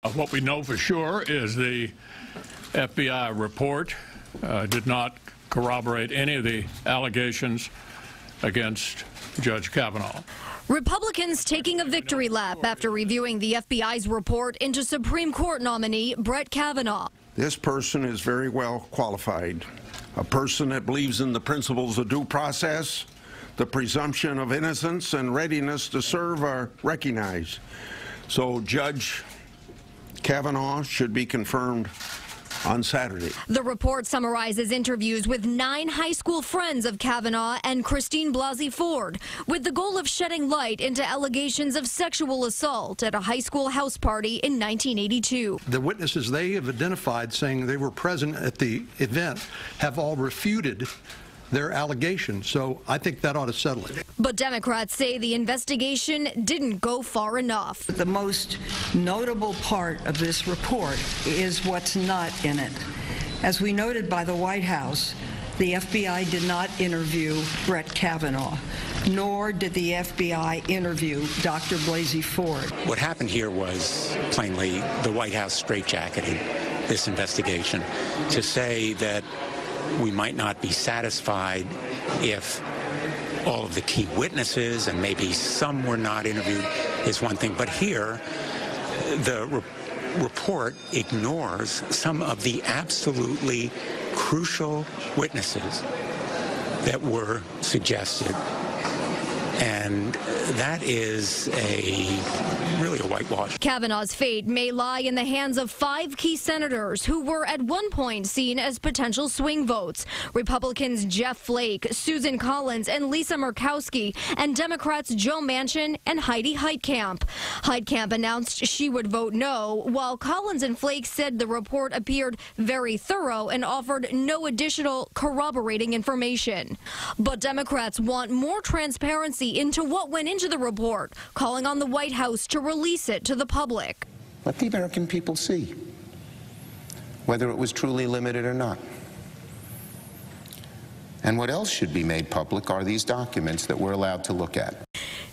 What we know for sure is the FBI report did not corroborate any of the allegations against Judge Kavanaugh. Republicans taking a victory lap after reviewing the FBI's report into Supreme Court nominee Brett Kavanaugh. This person is very well qualified. A person that believes in the principles of due process, the presumption of innocence, and readiness to serve are recognized. So Judge Kavanaugh should be confirmed on Saturday. The report summarizes interviews with 9 high school friends of Kavanaugh and Christine Blasey Ford, with the goal of shedding light into allegations of sexual assault at a high school house party in 1982. The witnesses they have identified saying they were present at the event have all refuted their allegations, so I think that ought to settle it. But Democrats say the investigation didn't go far enough. The most notable part of this report is what's not in it. As we noted by the White House, the FBI did not interview Brett Kavanaugh, nor did the FBI interview Dr. Blasey Ford. What happened here was plainly the White House straitjacketing this investigation to say that we might not be satisfied if all of the key witnesses, and maybe some were not interviewed, is one thing. But here, the report ignores some of the absolutely crucial witnesses that were suggested. And that is really a whitewash. Kavanaugh's fate may lie in the hands of 5 key senators who were at one point seen as potential swing votes. Republicans Jeff Flake, Susan Collins, and Lisa Murkowski, and Democrats Joe Manchin and Heidi Heitkamp. Heitkamp announced she would vote no, while Collins and Flake said the report appeared very thorough and offered no additional corroborating information. But Democrats want more transparency into what went into the report, calling on the White House to release it to the public. Let the American people see whether it was truly limited or not. And what else should be made public are these documents that we're allowed to look at.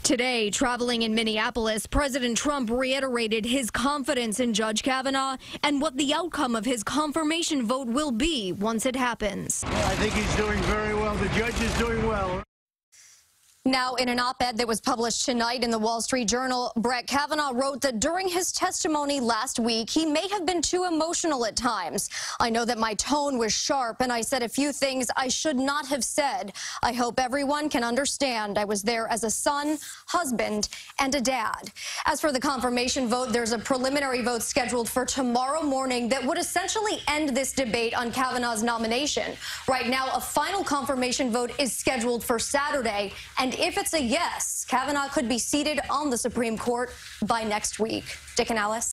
Today, traveling in Minneapolis, President Trump reiterated his confidence in Judge Kavanaugh and what the outcome of his confirmation vote will be once it happens. I think he's doing very well. The judge is doing well. Now, in an op-ed that was published tonight in the Wall Street Journal, Brett Kavanaugh wrote that during his testimony last week, he may have been too emotional at times. I know that my tone was sharp and I said a few things I should not have said. I hope everyone can understand I was there as a son, husband, and a dad. As for the confirmation vote, there's a preliminary vote scheduled for tomorrow morning that would essentially end this debate on Kavanaugh's nomination. Right now, a final confirmation vote is scheduled for Saturday, and if it's a yes, Kavanaugh could be seated on the Supreme Court by next week. Dick and Alice.